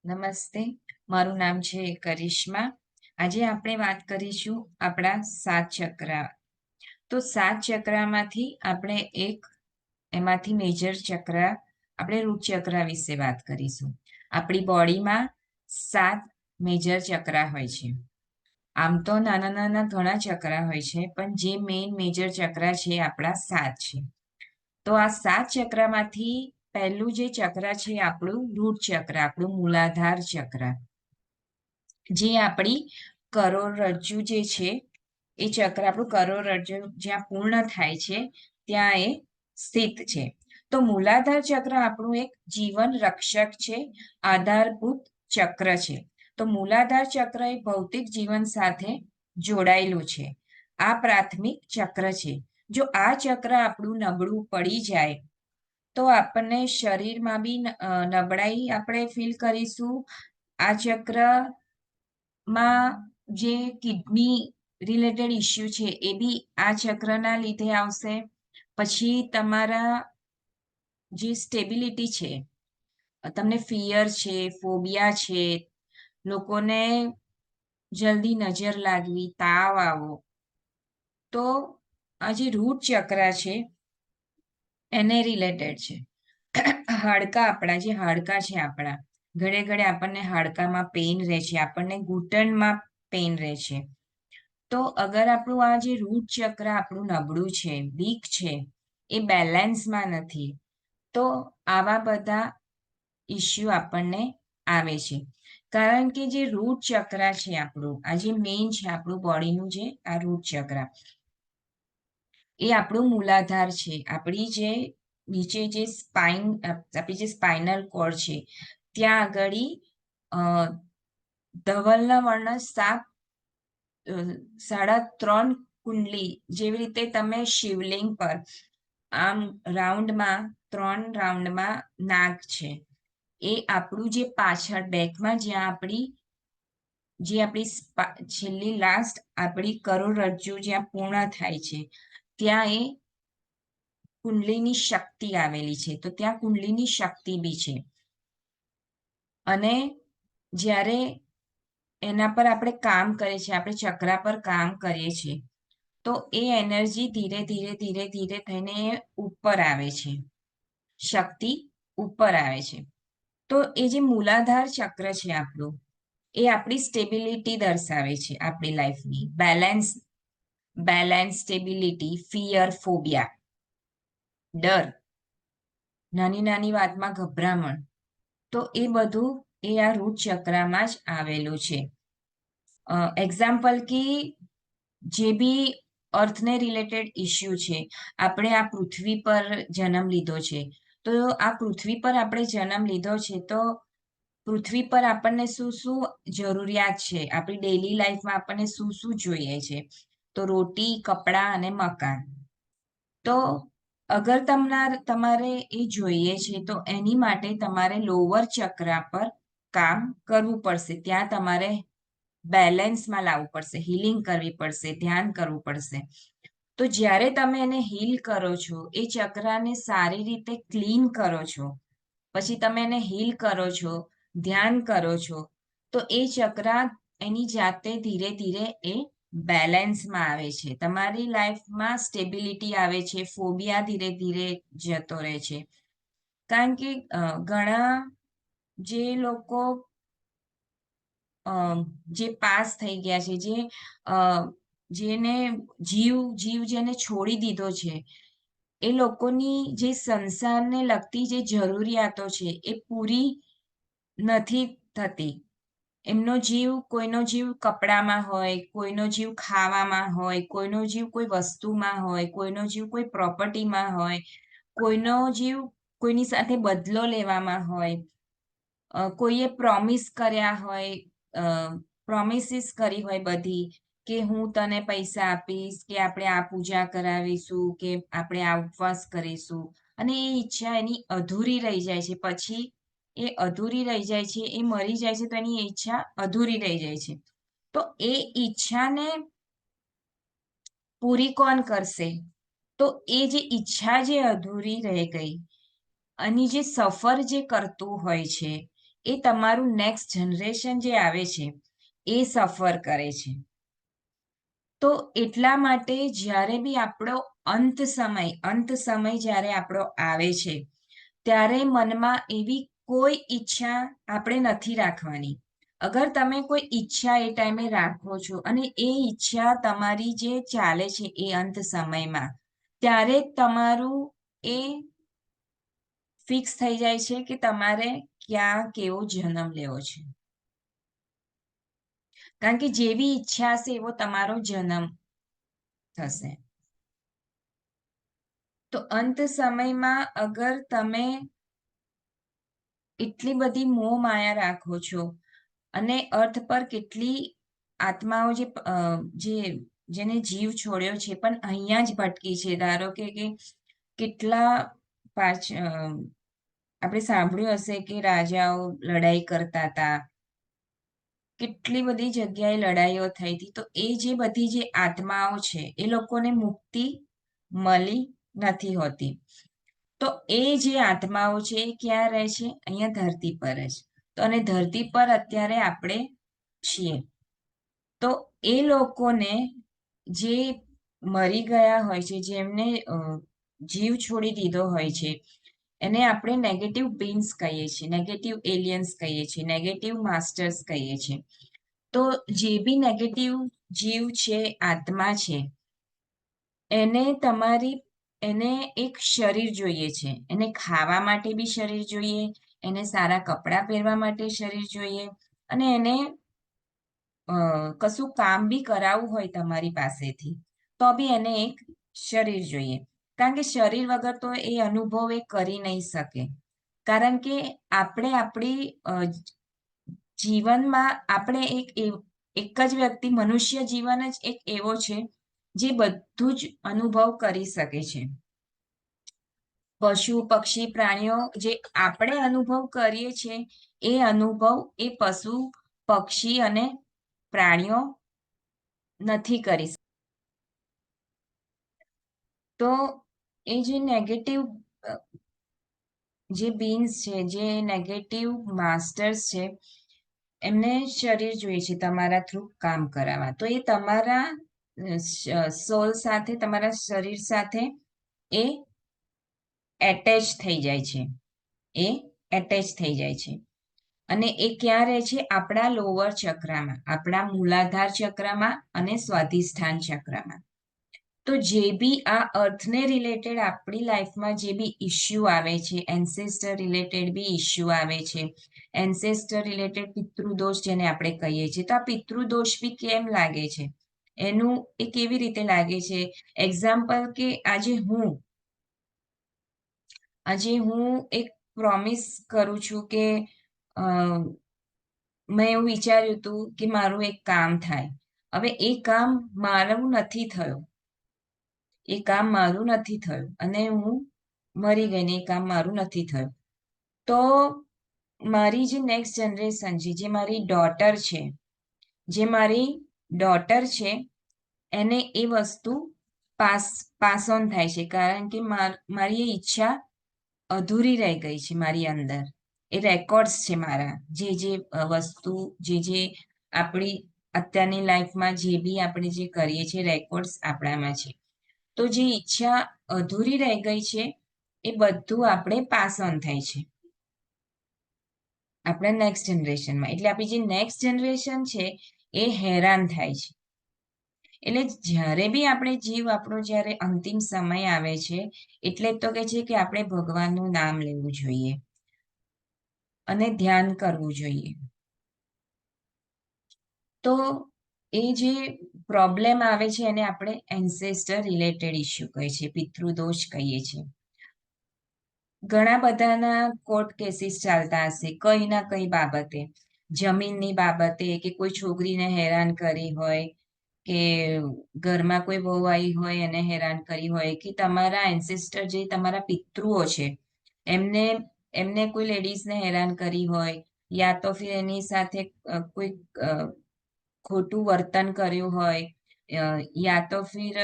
નમસ્તે, મારું નામ છે કરિશ્મા. આજે આપણે વાત કરીશું આપણા 7 ચક્ર. તો 7 ચક્રમાંથી આપણે એમાંથી મેજર ચક્ર આપણે રૂટ ચક્ર વિશે વાત કરીશું. આપણી બોડીમાં 7 મેજર ચક્ર હોય છે. આમ તો નાના નાના ઘણા ચક્ર હોય છે, પણ જે મેઇન મેજર ચક્ર છે આપણા 7 છે. તો આ 7 ચક્રમાંથી પહેલું જે ચક્ર છે આપણું રૂટ ચક્ર, આપણું મૂલાધાર ચક્ર, જે આપણી કરોડરજ્જુ જે છે એ ચક્ર આપણું કરોડરજ્જુ જ્યાં પૂર્ણ થાય છે ત્યાં એ સ્થિત છે. તો મૂલાધાર ચક્ર આપણું એક જીવન રક્ષક છે, આધારભૂત ચક્ર છે. તો મૂલાધાર ચક્ર એ ભૌતિક જીવન સાથે જોડાયેલું છે. આ પ્રાથમિક ચક્ર છે. જો આ ચક્ર આપણું નબળું પડી જાય તો આપણને શરીરમાં બી નબળાઈ આપણે ફીલ કરીશું. આ ચક્રમાં જે કિડની રિલેટેડ ઇસ્યુ છે એ બી આ ચક્રના લીધે આવશે. પછી તમારા જે સ્ટેબિલિટી છે, તમને ફિયર છે, ફોબિયા છે, લોકોને જલ્દી નજર લાગવી, તાવ આવો, તો આ જે રૂટ ચક્ર છે એને રિલેટેડ છે. હાડકા, આપણા જે હાડકા છે આપણા, ઘડે ઘડે આપણને હાડકામાં પેઇન રહે છે, આપણને ઘૂંટણમાં પેઇન રહે છે. તો અગર આપણું આ જે રૂટ ચક્ર આપણું નબળું છે, વીક છે, એ બેલેન્સમાં નથી, તો આવા બધા ઇસ્યુ આપણને આવે છે. કારણ કે જે રૂટ ચક્ર છે આપણું, આ જે મેઇન છે આપણું બોડીનું જે આ રૂટ ચક્ર, એ આપણું મૂલાધાર છે. આપણી જે નીચે જે આપણી જે સ્પાઇનલ કોર્ડ છે ત્યાં આગળ ધવલના વર્ણ 3.5 કુંડલી, જેવી રીતે તમે શિવલિંગ પર આમ રાઉન્ડમાં 3 રાઉન્ડમાં નાગ છે, એ આપણું જે પાછળ બેકમાં જ્યાં આપણી છેલ્લી લાસ્ટ આપણી કરોડરજ્જુ જ્યાં પૂર્ણ થાય છે ત્યાં એ કુંડલીની શક્તિ આવેલી છે. તો ત્યાં કુંડલીની શક્તિ બી છે. અને જ્યારે એના પર આપણે કામ કરીએ છીએ, આપણે ચક્ર પર કામ કરીએ છીએ, તો એ એનર્જી ધીરે ધીરે ધીરે ધીરે થઈને ઉપર આવે છે, શક્તિ ઉપર આવે છે. તો એ જે મૂલાધાર ચક્ર છે આપણું, એ આપણી સ્ટેબિલિટી દર્શાવે છે, આપણી લાઈફની બેલેન્સ, સ્ટેબિલિટી, ફિયર, ફોબિયા, ડર, નાની નાની વાતમાં ગભરામણ, તો એ બધું એ આ રૂટ ચક્રમાં જ આવેલું છે. એક્ઝામ્પલ કે જે બી અર્થને રિલેટેડ ઇસ્યુ છે, આપણે આ પૃથ્વી પર જન્મ લીધો છે, તો આ પૃથ્વી પર આપણે જન્મ લીધો છે, તો પૃથ્વી પર આપણને શું શું જરૂરિયાત છે, આપણી ડેઇલી લાઈફમાં આપણને શું શું જોઈએ છે, તો રોટી, કપડાં અને મકાન. તો અગર તમારે એ જોઈએ છે, તો એની માટે તમારે લોઅર ચક્ર પર કામ કરવું પડશે. ત્યાં તમારે બેલેન્સમાં લાવવું પડશે, હીલિંગ કરવી પડશે, ધ્યાન કરવું પડશે. તો જ્યારે તમે એને હીલ કરો છો, એ ચક્રને સારી રીતે ક્લીન કરો છો, પછી તમે એને હીલ કરો છો, ધ્યાન કરો છો, તો એ ચક્ર એની જાતે ધીરે ધીરે એ બેલેન્સમાં આવે છે. તમારી લાઈફમાં સ્ટેબિલિટી આવે છે, ફોબિયા ધીરે ધીરે જતો રહે છે. કારણ કે ઘણા જે લોકો જે પાસ થઈ ગયા છે, જેને જીવ જેને છોડી દીધો છે, એ લોકોની જે સંસારને લગતી જે જરૂરિયાતો છે એ પૂરી નથી થતી. કોઈનો જીવ કપડામાં હોય, કોઈનો જીવ ખાવામાં હોય, કોઈનો જીવ કોઈ વસ્તુમાં હોય, કોઈનો જીવ કોઈ પ્રોપર્ટીમાં હોય, કોઈનો જીવ કોઈની સાથે બદલો લેવામાં હોય, કોઈએ પ્રોમિસ કર્યા હોય, પ્રોમિસીસ કરી હોય બધી, કે હું તને પૈસા આપીશ, કે આપણે આ પૂજા કરાવીશું, કે આપણે આ ઉપવાસ કરીશું, અને એ ઈચ્છા એની અધૂરી રહી જાય છે. પછી એ અધૂરી રહી જાય છે, એ મરી જાય છે, તો એની ઈચ્છા અધૂરી રહી જાય છે. તો એ ઈચ્છાને પૂરી કોણ કરશે? તો એ જે ઈચ્છા જે અધૂરી રહી ગઈ, અને જે સફર જે કરતું હોય છે, એ તમારું નેક્સ્ટ જનરેશન જે આવે છે એ સફર કરે છે. તો એટલા માટે જ્યારે બી આપણો અંત સમય જ્યારે આપણો આવે છે ત્યારે મનમાં એવી કોઈ ઈચ્છા આપણે નથી રાખવાની. અગર તમે કોઈ ઈચ્છા એ ટાઈમે રાખો છો અને એ ઈચ્છા તમારી જે ચાલે છે એ અંત સમયમાં, ત્યારે તમારું એ ફિક્સ થઈ જાય છે કે તમારે ક્યાં કેવો જન્મ લેવો છે. કારણ કે જેવી ઈચ્છા હશે એવો તમારો જન્મ થશે. તો અંત સમયમાં અગર તમે એટલી બધી મોહ માયા રાખો છો અને અર્થ પર કેટલી આત્માઓ જેને જીવ છોડ્યો છે પણ અહીંયા જ ભટકી છે. ધારો કે કેટલા આપણે સાંભળ્યું હશે કે રાજાઓ લડાઈ કરતા હતા, કેટલી બધી જગ્યાએ લડાઈઓ થઈ હતી. તો એ જે બધી જે આત્માઓ છે એ લોકોને મુક્તિ મળી નથી હોતી. તો એ જે આત્માઓ છે એ ક્યાં રહે છે? અહીંયા ધરતી પર જ. તો અને ધરતી પર અત્યારે આપણે છીએ. તો એ લોકોને જે મરી ગયા હોય છે, જેમને જીવ છોડી દીધો હોય છે, એને આપણે નેગેટિવ બીન્સ કહીએ છીએ, નેગેટિવ એલિયન્સ કહીએ છીએ, નેગેટિવ માસ્ટર્સ કહીએ છીએ. તો જે બી નેગેટિવ જીવ છે, આત્મા છે, એને એક શરીર જોઈએ છે. એને ખાવા માટે બી શરીર જોઈએ, એને સારા કપડાં પહેરવા માટે શરીર જોઈએ, અને એને કશું કામ બી કરાવવું હોય તમારી પાસેથી તો બી એને એક શરીર જોઈએ. કારણ કે શરીર વગર તો એ અનુભવ એ કરી નહીં શકે. કારણ કે આપણે આપણી જીવનમાં આપણે એક જ વ્યક્તિ, મનુષ્ય જીવન જ એક એવો છે જે બધું જ અનુભવ કરી શકે છે. પશુ પક્ષી પ્રાણીઓ જે આપણે અનુભવ કરીએ છીએ એ અનુભવ એ પશુ પક્ષી અને પ્રાણીઓ નથી કરી. તો એ જે નેગેટિવ જે બીન્સ છે, જે નેગેટિવ માસ્ટર્સ છે, એમને શરીર જોઈએ છે તમારા થ્રુ કામ કરાવવા. તો એ તમારા સોલ સાથે, તમારા શરીર સાથે એ એટેચ થઈ જાય છે. એ એટેચ થઈ જાય છે. અને એ ક્યાં રહે છે? આપણા લોઅર ચક્રમાં, આપણા મૂલાધાર ચક્રમાં અને સ્વાધિષ્ઠાન ચક્રમાં. તો જે બી આ અર્થને રિલેટેડ આપણી લાઈફમાં જે બી ઇસ્યુ આવે છે, એન્સેસ્ટર રિલેટેડ બી ઇસ્યુ આવે છે, એન્સેસ્ટર રિલેટેડ પિતૃદોષ જેને આપણે કહીએ છીએ, તો આ પિતૃદોષ બી કેમ લાગે છે? એનું એ કેવી રીતે લાગે છે? એક્ઝામ્પલ કે આજે હું એક પ્રોમિસ કરું છું કે મેં એવું વિચાર્યું હતું કે મારું એક કામ થાય. હવે એ કામ મારું નથી થયું, એ કામ મારું નથી થયું અને હું મરી ગઈ ને એ કામ મારું નથી થયું. તો મારી જે નેક્સ્ટ જનરેશન છે, જે મારી ડોટર છે, એને એ વસ્તુ પાસ ઓન થાય છે. કારણ કે મારી એ ઈચ્છા અધૂરી રહી ગઈ છે મારી અંદર. એ રેકોર્ડ્સ છે મારા, જે વસ્તુ જે આપણી અત્યારની લાઈફમાં જે બી આપણે જે કરીએ છીએ, રેકોર્ડ્સ આપણામાં છે. તો જે ઈચ્છા અધૂરી રહી ગઈ છે એ બધું આપણે પાસ ઓન થાય છે આપણા નેક્સ્ટ જનરેશનમાં. એટલે આપણી જે નેક્સ્ટ જનરેશન છે એ હેરાન થાય છે. એટલે જ્યારે બી આપણે આપણો જ્યારે અંતિમ સમય આવે છે, એટલે તો કે છે કે આપણે ભગવાનનું નામ લેવું જોઈએ અને ધ્યાન કરવું જોઈએ. તો એ જે પ્રોબ્લેમ આવે છે એને આપણે એન્સેસ્ટર રિલેટેડ ઇસ્યુ કહીએ છીએ, પિતૃદોષ કહીએ છીએ. ઘણા બધાના કોર્ટ કેસીસ ચાલતા હશે કઈ ના કઈ બાબતે, જમીનની બાબતે, કે કોઈ છોકરીને હેરાન કરી હોય, કે ઘરમાં કોઈ વહુ આવી હોય એને હેરાન કરી હોય, કે તમારા એન્સેસ્ટર જે તમારા પિતૃઓ છે એમને કોઈ લેડીઝને હેરાન કરી હોય, યા તો ફિર એની સાથે કોઈ ખોટું વર્તન કર્યું હોય, યા તો ફિર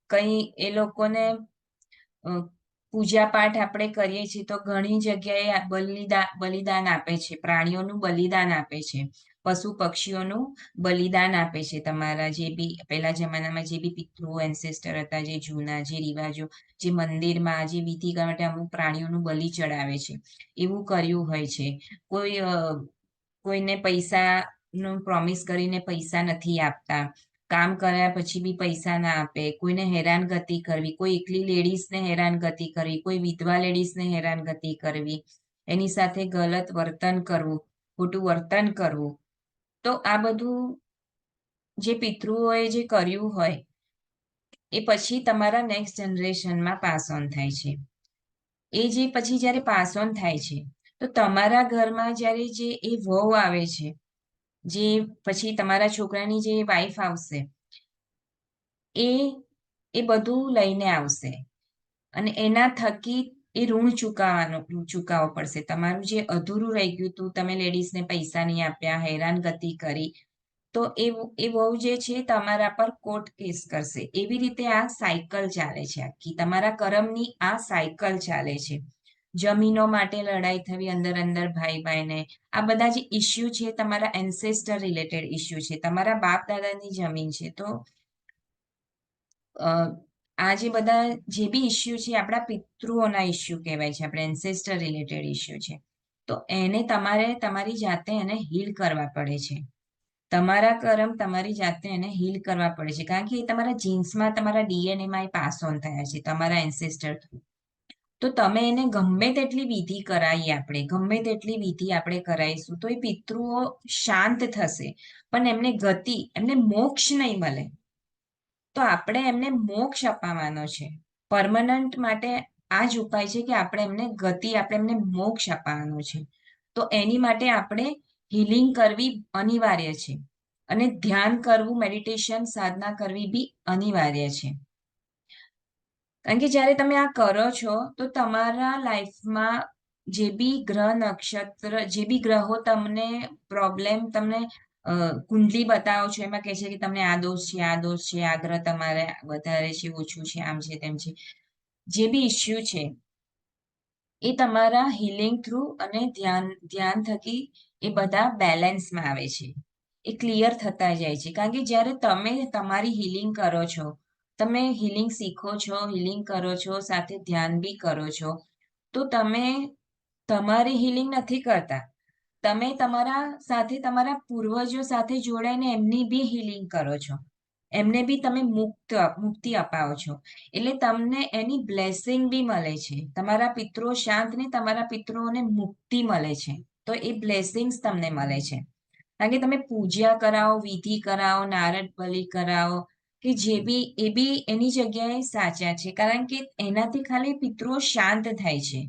કંઈ એ લોકોને પૂજા પાઠ આપણે કરીએ છીએ તો ઘણી જગ્યાએ બલિદાન આપે છે, પ્રાણીઓનું બલિદાન આપે છે, પશુ પક્ષીઓનું બલિદાન આપે છે. તમારા જે બી પહેલા જમાનામાં જે બી પિતૃઓ એન્સેસ્ટર હતા, જે જૂના જે રિવાજો, જે મંદિરમાં જે વિધિ કરવા માટે અમુક પ્રાણીઓનું બલિ ચડાવે છે, એવું કર્યું હોય છે. કોઈને પૈસાનું પ્રોમિસ કરીને પૈસા નથી આપતા, કામ કર્યા પછી બી પૈસા ના આપે, કોઈને હેરાનગતિ કરવી, કોઈ એકલી લેડીઝને હેરાનગતિ કરવી, કોઈ વિધવા લેડીઝને હેરાનગતિ કરવી, એની સાથે ગલત વર્તન કરવું, ખોટું વર્તન કરવું. તો આ બધું જે પિતૃઓએ જે કર્યું હોય એ પછી તમારા નેક્સ્ટ જનરેશનમાં પાસ ઓન થાય છે. એ જે પછી જ્યારે પાસ ઓન થાય છે તો તમારા ઘરમાં જ્યારે જે એ વહુ આવે છે, જે પછી તમારા છોકરાની જે વાઈફ આવશે, એ એ બધું લઈને આવશે અને એના થકી એ ઋણ ચૂકવવો પડશે. તમારું જે અધૂરું રહી ગયું હતું, તમે લેડીઝને પૈસા નહીં આપ્યા, હેરાનગતિ કરી, તો એ વહુ જે છે તમારા પર કોર્ટ કેસ કરશે. એવી રીતે આ સાયકલ ચાલે છે, આખી તમારા કર્મની આ સાયકલ ચાલે છે. જમીનો માટે લડાઈ થવી અંદર અંદર ભાઈ ભાઈને, આ બધા જે ઇસ્યુ છે તમારા એન્સેસ્ટર રિલેટેડ ઇસ્યુ છે, તમારા બાપ દાદાની જમીન છે. તો આ જે બધા જે બી ઇસ્યુ છે આપણા પિતૃઓના ઇસ્યુ કહેવાય છે, આપણે એન્સેસ્ટર રિલેટેડ ઇસ્યુ છે. તો એને તમારે તમારી જાતે એને હીલ કરવા પડે છે. તમારા કર્મ તમારી જાતે એને હીલ કરવા પડે છે, કારણ કે એ તમારા જીન્સમાં, તમારા ડીએનએમાં એ પાસ ઓન થયા છે તમારા એન્સેસ્ટર થ્રુ. તો તમે એને ગમે તેટલી વિધિ કરાવીએ, આપણે ગમે તેટલી વિધિ આપણે કરાવીશું તો એ પિતૃઓ શાંત થશે, પણ એમને ગતિ, એમને મોક્ષ નહીં મળે. તો આપણે એમને મોક્ષ અપાવવાનો છે. પરમનન્ટ માટે આ જ ઉપાય છે કે આપણે એમને ગતિ, આપણે એમને મોક્ષ અપાવવાનો છે. તો એની માટે આપણે હિલિંગ કરવી અનિવાર્ય છે અને ધ્યાન કરવું, મેડિટેશન, સાધના કરવી બી અનિવાર્ય છે. કારણ કે જ્યારે તમે આ કરો છો તો તમારા લાઈફમાં જે બી ગ્રહ નક્ષત્ર, જે બી ગ્રહો તમને પ્રોબ્લેમ, તમને કુંડલી બતાવો છો, એમાં કહે છે કે તમને આ દોષ છે, આ દોષ છે, આ ગ્રહ તમારે વધારે છે, ઓછું છે, આમ છે, તેમ છે, જે બી ઇસ્યુ છે એ તમારા હિલિંગ થ્રુ અને ધ્યાન થકી એ બધા બેલેન્સમાં આવે છે, એ ક્લિયર થતા જાય છે. કારણ કે જ્યારે તમે તમારી હિલિંગ કરો છો, તમે હિલિંગ શીખો છો, હિલિંગ કરો છો, સાથે ધ્યાન બી કરો છો, તો તમે તમારી હિલિંગ નથી કરતા, તમે તમારા સાથે, તમારા પૂર્વજો સાથે જોડાઈને એમની બી હિલિંગ કરો છો, એમને બી તમે મુક્તિ અપાવો છો. એટલે તમને એની બ્લેસિંગ બી મળે છે. તમારા પિતૃઓ શાંત ને તમારા પિતૃઓને મુક્તિ મળે છે. તો એ બ્લેસિંગ્સ તમને મળે છે. કારણ કે તમે પૂજા કરાવો, વિધિ કરાવો, નારદ બલિ કરાવો, કે જે બી, એ બી એની જગ્યાએ સાચા છે. કારણ કે એનાથી ખાલી પિતૃઓ શાંત થાય છે.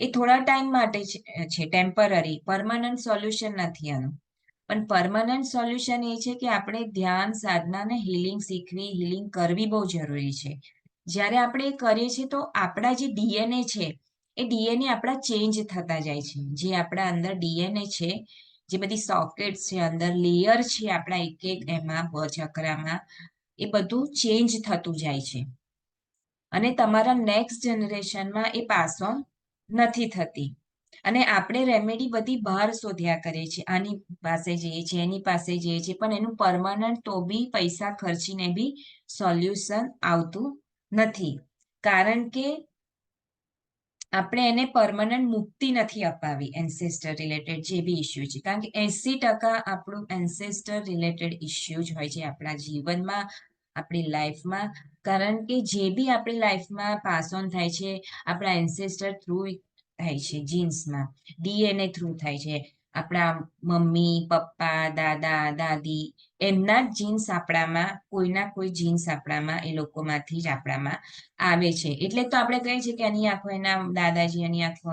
એ થોડા ટાઈમ માટે છે, ટેમ્પરરી, પરમનન્ટ સોલ્યુશન નથી આનું. પણ પરમનન્ટ સોલ્યુશન એ છે કે આપણે ધ્યાન, સાધના ને હિલિંગ શીખવી, હિલિંગ કરવી બહુ જરૂરી છે. જ્યારે આપણે એ કરીએ છીએ તો આપણા જે ડીએનએ છે એ ડીએનએ આપણા ચેન્જ થતા જાય છે. જે આપણા અંદર ડીએનએ છે, જે બધી સોકેટ્સ છે, અંદર લેયર છે આપણા એક એક એમાં ચક્રામાં, એ બધું ચેન્જ થતું જાય છે અને તમારા નેક્સ્ટ જનરેશનમાં એ પાસ ઓન નથી થતી. અને આપણે રેમેડી બધી બહાર શોધ્યા કરીએ છીએ, આની પાસે જઈએ છીએ, એની પાસે જઈએ છીએ, પણ એનું પરમનન્ટ તો બી પૈસા ખર્ચીને બી સોલ્યુશન આવતું નથી. કારણ કે આપણે એને પરમનન્ટ મુક્તિ નથી અપાવી એન્સેસ્ટર રિલેટેડ જે બી ઇસ્યુ છે. કારણ કે 80% આપણું એન્સેસ્ટર રિલેટેડ ઇસ્યુ જ હોય છે આપણા જીવનમાં, આપણી લાઈફમાં. કારણ કે જે બી આપણી લાઈફમાં પાસ ઓન થાય છે આપણા એન્સેસ્ટર થ્રુ થાય છે, જીન્સમાં, ડીએનએ થ્રુ થાય છે. આપણા મમ્મી, પપ્પા, દાદા, દાદી, એમના જ જીન્સ આપણામાં, કોઈના કોઈ જીન્સ આપણામાં, એ લોકોમાંથી જ આપણામાં આવે છે. એટલે તો આપણે કહીએ છીએ કે આની આંખો એના દાદાજી, આની આંખો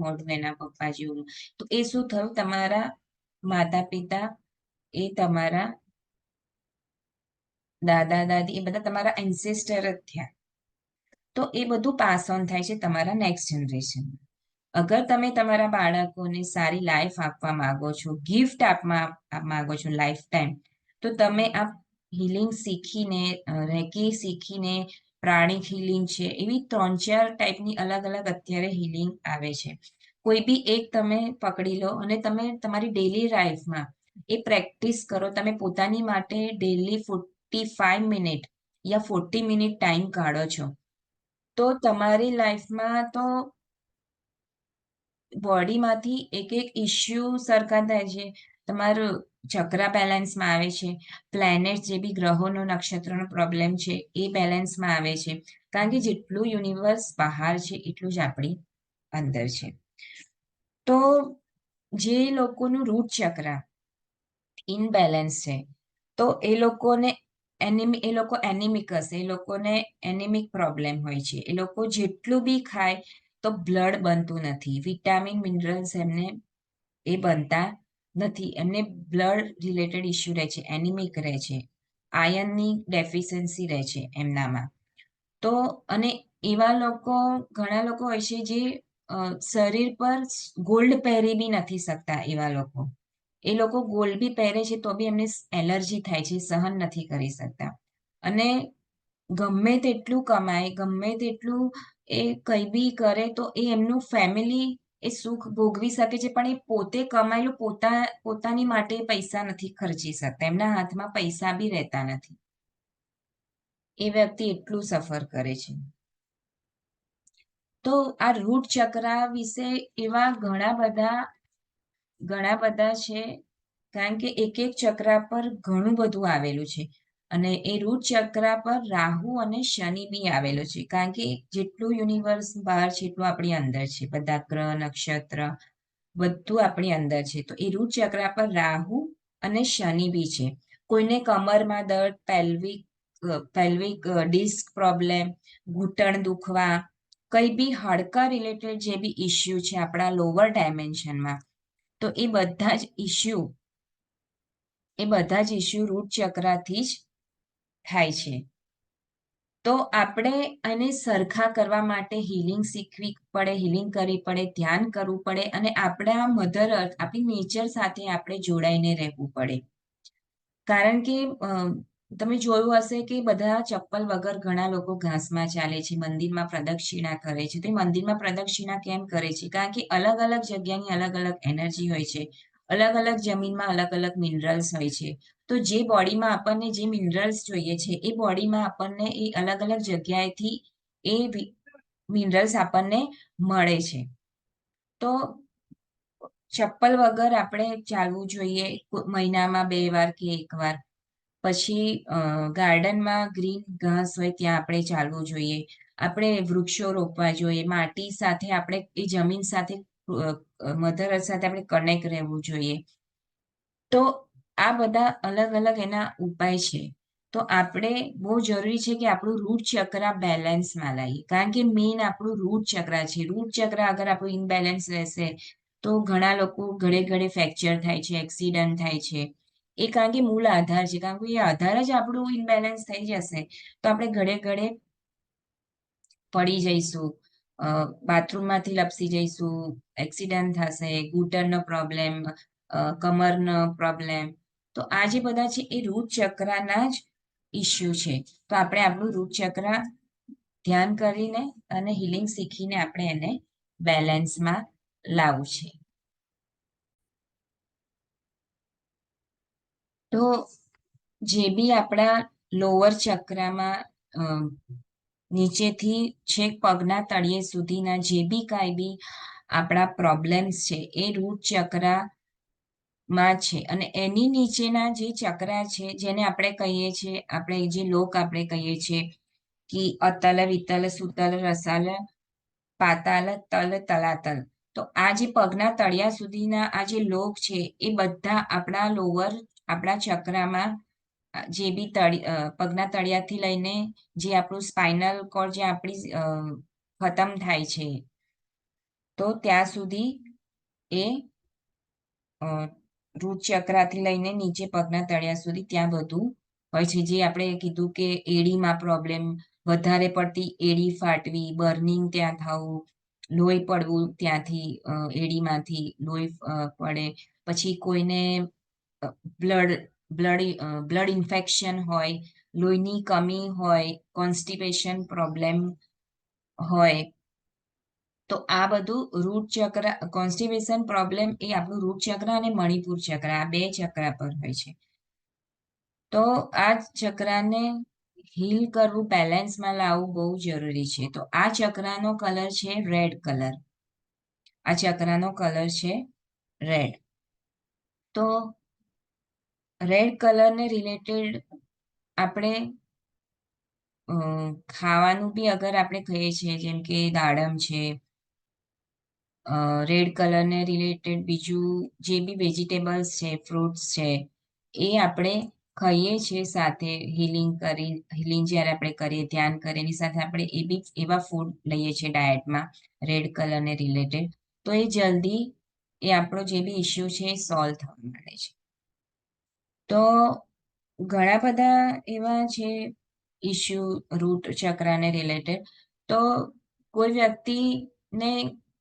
મોઢું એના પપ્પા જેવું. તો એ શું થયું, તમારા માતા પિતા, એ તમારા દાદા દાદી, એ બધા તમારા એન્સેસ્ટર જ થયા. તો એ બધું પાસ ઓન થાય છે તમારા નેક્સ્ટ જનરેશન. અગર તમે તમારા બાળકોને સારી લાઈફ આપવા માંગો છો, ગિફ્ટ આપવા માંગો છો લાઈફ ટાઈમ, તો તમે આ હિલિંગ શીખીને, રેકી શીખીને, પ્રાણિક હિલિંગ છે, એવી 3-4 ટાઈપની અલગ અલગ અત્યારે હિલિંગ આવે છે. કોઈ બી એક તમે પકડી લો અને તમે તમારી ડેલી લાઈફમાં એ પ્રેક્ટિસ કરો. તમે પોતાની માટે ડેલી 45 મિનિટ યા 40 મિનિટ ટાઈમ કાઢો છો, તો તમારી લાઈફમાં તો બોડીમાંથી એક એક ઇશ્યુ સરખા થાય છે. તમારું ચક્ર બેલેન્સમાં આવે છે. પ્લેનેટ જે બી ગ્રહોનો નક્ષત્રનો પ્રોબ્લેમ છે એ બેલેન્સમાં આવે છે. કારણ કે જેટલું યુનિવર્સ બહાર છે એટલું જ આપણી અંદર છે. તો જે લોકોનું રૂટ ચક્ર ઇનબેલેન્સ છે, તો એ લોકોને એ લોકો એનિમિક હશે, એ લોકોને એનિમિક પ્રોબ્લેમ હોય છે. એ લોકો જેટલું બી ખાય તો બ્લડ બનતું નથી, વિટામિન મિનરલ્સ એમને એ બનતા નથી, એમને બ્લડ રિલેટેડ ઇસ્યુ રહે છે, એનિમિક રહે છે, આયર્નની ડેફિશિયન્સી રહે છે એમનામાં. તો અને એવા લોકો, ઘણા લોકો હોય છે જે શરીર પર ગોલ્ડ પહેરી બી નથી શકતા. એવા લોકો, એ લોકો ગોલ્ડ બી પહેરે છે તો બી એમને એલર્જી થાય છે, સહન નથી કરી શકતા. અને ગમે તેટલું કમાય, ગમે તેટલું એ કંઈ બી કરે, તો એ એમનું ફેમિલી એ સુખ ભોગવી શકે છે, પણ એ પોતે કમાયેલું પોતાની માટે પૈસા નથી ખર્ચી શકતા. એમના હાથમાં પૈસા બી રહેતા નથી. એ વ્યક્તિ એટલું સફર કરે છે. તો આ રૂટ ચક્ર વિશે એવા ઘણા બધા છે, કારણ કે એક એક ચક્ર પર ઘણું બધું આવેલું છે. અને એ રૂટ ચક્ર પર રાહુ અને શનિ બી આવેલો છે, કારણ કે જેટલું યુનિવર્સ બહાર છે એટલું આપણી અંદર છે. બધા ગ્રહ, નક્ષત્ર બધું આપણી અંદર છે. તો એ રૂટ ચક્ર પર રાહુ અને શનિ બી છે. કોઈને કમરમાં દર્દ, પેલ્વિક ડિસ્ક પ્રોબ્લેમ, ઘૂંટણ દુખવા, કંઈ બી હાડકા રિલેટેડ જે બી ઇસ્યુ છે આપણા લોઅર ડાયમેન્શનમાં, તો એ બધા જ ઇસ્યુ રૂટ ચક્રથી જ થાય છે. તો આપણે એને સરખા કરવા માટે હિલિંગ શીખવી પડે, હિલિંગ કરવી પડે, ધ્યાન કરવું પડે, અને આપણા મધર અર્થ, આપણી નેચર સાથે આપણે જોડાઈને રહેવું પડે. કારણ કે તમે જોયું હશે કે બધા ચપ્પલ વગર ઘણા લોકો ઘાસમાં ચાલે છે, મંદિરમાં પ્રદક્ષિણા કરે છે. તો એ મંદિરમાં પ્રદક્ષિણા કેમ કરે છે? કારણ કે અલગ અલગ જગ્યાની અલગ અલગ એનર્જી હોય છે, અલગ અલગ જમીનમાં અલગ અલગ મિનરલ્સ હોય છે. તો જે બોડીમાં આપણને જે મિનરલ્સ જોઈએ છે, એ બોડીમાં આપણને એ અલગ અલગ જગ્યાએથી એ મિનરલ્સ આપણને મળે છે. તો ચપ્પલ વગર આપણે ચાલવું જોઈએ, મહિનામાં 2 વાર કે 1 વાર. પછી ગાર્ડનમાં ગ્રીન ઘાસ હોય ત્યાં આપણે ચાલવું જોઈએ. આપણે વૃક્ષો રોપવા જોઈએ. માટી સાથે આપણે, એ જમીન સાથે, મધર અર્થ સાથે આપણે કનેક્ટ રહેવું જોઈએ. તો આ બધા અલગ અલગ એના ઉપાય છે. તો આપણે બહુ જરૂરી છે કે આપણું રૂટ ચક્ર બેલેન્સમાં લાવીએ, કારણ કે મેઇન આપણું રૂટ ચક્ર છે. રૂટ ચક્ર અગર આપણું ઇનબેલેન્સ રહેશે તો ઘણા લોકો ઘડે ઘડે ફ્રેક્ચર થાય છે, એક્સિડન્ટ થાય છે. એ કારણ કે મૂળ આધાર છે. કારણ કે એ આધાર જ આપણું ઇનબેલેન્સ થઈ જશે તો આપણે ઘડે ઘડે પડી જઈશું, બાથરૂમમાંથી લપસી જઈશું, એક્સિડન્ટ થશે, ઘૂંટણનો પ્રોબ્લેમ, કમરનો પ્રોબ્લેમ. તો આ જે બધા છે એ રૂટ ચક્રના જ ઇસ્યુ છે. તો આપણે આપણું રૂટ ચક્ર ધ્યાન કરીને અને હિલિંગ શીખીને આપણે એને બેલેન્સમાં લાવવું છે. તો જે બી આપણા લોઅર ચક્રમાં નીચેથી છેક પગના તળિયે સુધીના જે બી કાંઈ બી આપણા પ્રોબ્લેમ્સ છે એ રૂટ ચક્રમાં છે. અને એની નીચેના જે ચક્ર છે, જેને આપણે કહીએ છીએ, આપણે જે લોક આપણે કહીએ છીએ કે અતલ, વિતલ, સુતલ, રસાલ, પાતાલ, તલ, તલાતલ. તો આ જે પગના તળિયા સુધીના આ જે લોક છે એ બધા આપણા આપણા ચક્રમાં, જે બી પગના તળિયાથી લઈને જે આપણું સ્પાઇનલ કોર્ડ, જે આપણી ખતમ થાય છે, તો ત્યાં સુધી એ રૂટ ચક્રથી લઈને નીચે પગના તળિયા સુધી ત્યાં બધું હોય છે. જે આપણે કીધું કે એડીમાં પ્રોબ્લેમ, વધારે પડતી એડી ફાટવી, બર્નિંગ ત્યાં થવું, લોહી પડવું, ત્યાંથી એડીમાંથી લોહી પડે. પછી કોઈને બ્લડ ઇન્ફેક્શન હોય, લોહીની કમી હોય, કોન્સ્ટિપેશન પ્રોબ્લેમ હોય, તો આ બધું રૂટ ચક્ર, કોન્સ્ટિપેશન પ્રોબ્લેમ એ આપણું રૂટ ચક્ર અને મણિપુર ચક્ર, આ બે ચક્ર પર હોય છે. તો આ ચક્રને હીલ કરવું, બેલેન્સમાં લાવવું બહુ જરૂરી છે. તો આ ચક્રનો કલર છે રેડ કલર. આ ચક્રનો કલર છે રેડ. તો રેડ કલરને રિલેટેડ આપણે ખાવાનું બી અગર આપણે કહીએ છીએ, જેમ કે દાડમ છે, રેડ કલરને રિલેટેડ બીજું જે બી વેજીટેબલ્સ છે, ફ્રૂટ્સ છે, એ આપણે ખાઈએ છીએ સાથે હિલિંગ જ્યારે આપણે કરીએ, ધ્યાન કરીએ, એની સાથે આપણે એ બી એવા ફૂડ લઈએ છીએ ડાયટમાં રેડ કલરને રિલેટેડ, તો એ જલ્દી એ આપણો જે બી ઇસ્યુ છે એ સોલ્વ થવા માંડે છે. તો ઘણા બધા એવા છે ઇસ્યુ રૂટ ચક્રને રિલેટેડ. તો કોઈ વ્યક્તિને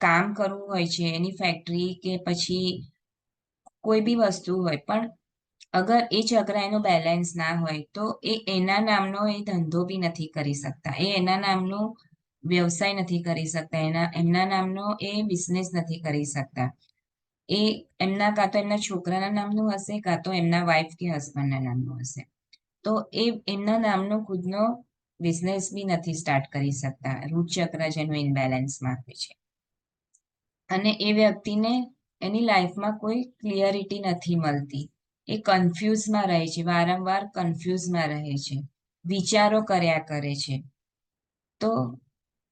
કામ કરવું હોય છે, એની ફેક્ટરી કે પછી કોઈ બી વસ્તુ હોય, પણ અગર એ ચક્ર એનો બેલેન્સ ના હોય તો એ એના નામનો એ ધંધો બી નથી કરી શકતા, એ એના નામનો વ્યવસાય નથી કરી શકતા, એમના નામનો એ બિઝનેસ નથી કરી શકતા. એ એમના કાં તો એમના છોકરાના નામનું હશે, કાં તો એમના વાઈફ કે હસબન્ડના નામનું હશે. તો એ એમના નામનો ખુદનો બિઝનેસ બી નથી સ્ટાર્ટ કરી શકતા, રૂટ ચક્ર જેનું ઇનબેલેન્સમાં હોય છે. અને એ વ્યક્તિને એની લાઈફમાં કોઈ ક્લિયરિટી નથી મળતી, એ કન્ફ્યુઝમાં રહે છે, વારંવાર કન્ફ્યુઝમાં રહે છે, વિચારો કર્યા કરે છે. તો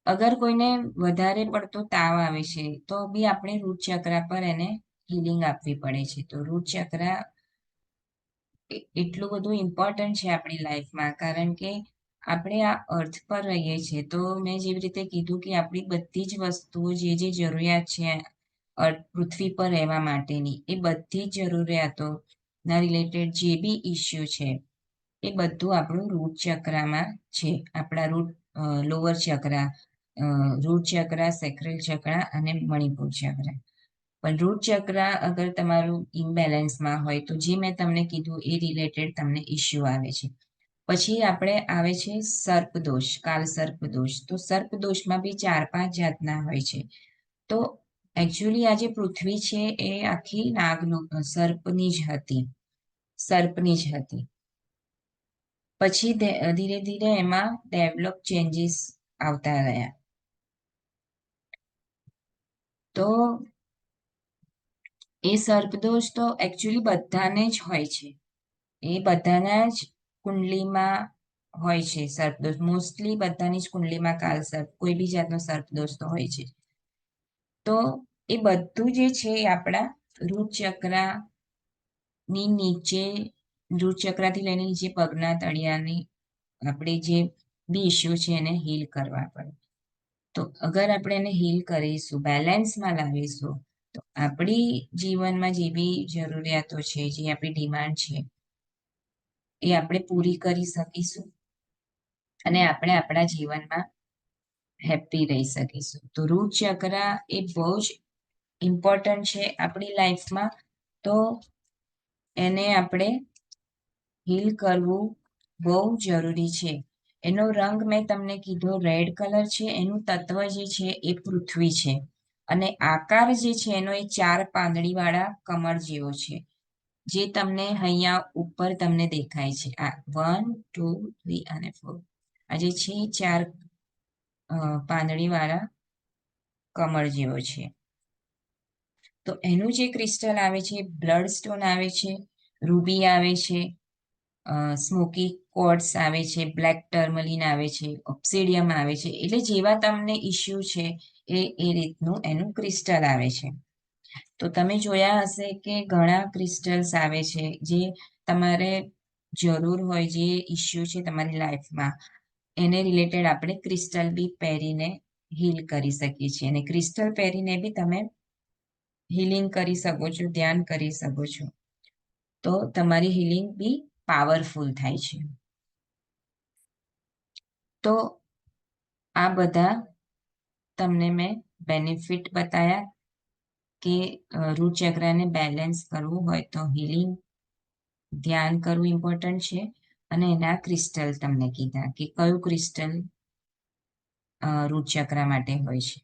અગર કોઈને વધારે પડતો તાવ આવે છે તો બી આપણે રૂટ ચક્ર પર એને હીલિંગ આપવી પડે છે. તો રૂટ ચક્ર એટલું બધું ઇમ્પોર્ટન્ટ છે આપણી લાઈફમાં, કારણ કે આપણે આ અર્થ પર રહીએ છીએ. તો મેં જેવી રીતે કીધું કે આપણી બધી જ વસ્તુઓ જે જરૂરિયાત છે પૃથ્વી પર રહેવા માટેની, એ બધી જ જરૂરિયાતોના રિલેટેડ જે બી ઇસ્યુ છે એ બધું આપણું રૂટ ચક્રમાં છે. આપણા લોઅર ચક્ર, રૂટ ચક્ર, સેક્રલ ચક્ર અને મણિપુર ચક્ર. પણ રૂટ ચક્ર અગર તમારું ઇમ્બેલેન્સમાં હોય તો જે મેં તમને કીધું એ રિલેટેડ તમને ઇસ્યુ આવે છે. પછી આપણે આવે છે સર્પદોષ, કાલ સર્પદોષ. તો સર્પદોષમાં બી 4-5 જાતના હોય છે. તો એકચ્યુઅલી આ જે પૃથ્વી છે એ આખી સર્પની જ હતી, સર્પની જ હતી. પછી ધીરે ધીરે એમાં ડેવલપ ચેન્જીસ આવતા રહ્યા. તો એ સર્પદોષ તો એકચ્યુઅલી બધાને જ હોય છે, એ બધાના જ કુંડલીમાં હોય છે સર્પદોષ. મોસ્ટલી બધાની જ કુંડલીમાં કાલ સર્પ, કોઈ બી જાતનો સર્પદોષ તો હોય છે. તો એ બધું જે છે એ આપણા રૂટ ચક્રની નીચે, રૂટ ચક્રથી લઈને નીચે પગના તળિયાની આપણે જે બી ઇસ્યુ છે એને હીલ કરવા પડે. તો અગર આપણે એને હીલ કરીશું, બેલેન્સમાં લાવીશું, તો આપણી જીવનમાં જે બી જરૂરિયાતો છે, જે આપણી ડિમાન્ડ છે, એ આપણે પૂરી કરી શકીશું અને આપણે આપણા જીવનમાં હેપી રહી શકીશું. તો રૂટ ચક્ર એ બહુ જ ઇમ્પોર્ટન્ટ છે આપણી લાઈફમાં. તો એને આપણે હીલ કરવું બહુ જરૂરી છે. એનો રંગ મેં તમને કીધો રેડ કલર છે, એનું તત્વ જે છે એ પૃથ્વી છે, અને આકાર જે છે એનો એ 4 પાંદડીવાળા કમળ જેવો છે, જે તમને અહીંયા ઉપર તમને દેખાય છે. આ 1, 2, 3 અને 4, આ જે છે 4 પાંદડીવાળા કમળ જેવો છે. તો એનું જે ક્રિસ્ટલ આવે છે, બ્લડ સ્ટોન આવે છે, રૂબી આવે છે, સ્મોકી ક્વાર્ટઝ આવે છે, બ્લેક ટર્મલિન આવે છે, ઓબ્સિડિયમ આવે છે. એટલે જેવા તમને ઇસ્યુ છે એ રીતનું એનું ક્રિસ્ટલ આવે છે. તો તમે જોયા હશે કે ઘણા ક્રિસ્ટલ્સ આવે છે જે તમારે જરૂર હોય, જે ઇસ્યુ છે તમારી લાઈફમાં, એને રિલેટેડ આપણે ક્રિસ્ટલ બી પહેરીને હીલ કરી શકીએ છીએ. અને ક્રિસ્ટલ પહેરીને બી તમે હીલિંગ કરી શકો છો, ધ્યાન કરી શકો છો. તો તમારી હીલિંગ બી પાવરફુલ થાય છે. તો આ બધા તમને મેં બેનિફિટ બતાવ્યા કે રૂટ ચક્રને બેલેન્સ કરવું હોય તો હીલિંગ, ધ્યાન કરવું ઇમ્પોર્ટન્ટ છે. અને એના ક્રિસ્ટલ તમને કીધા કે કયું ક્રિસ્ટલ રૂટ ચક્ર માટે હોય છે.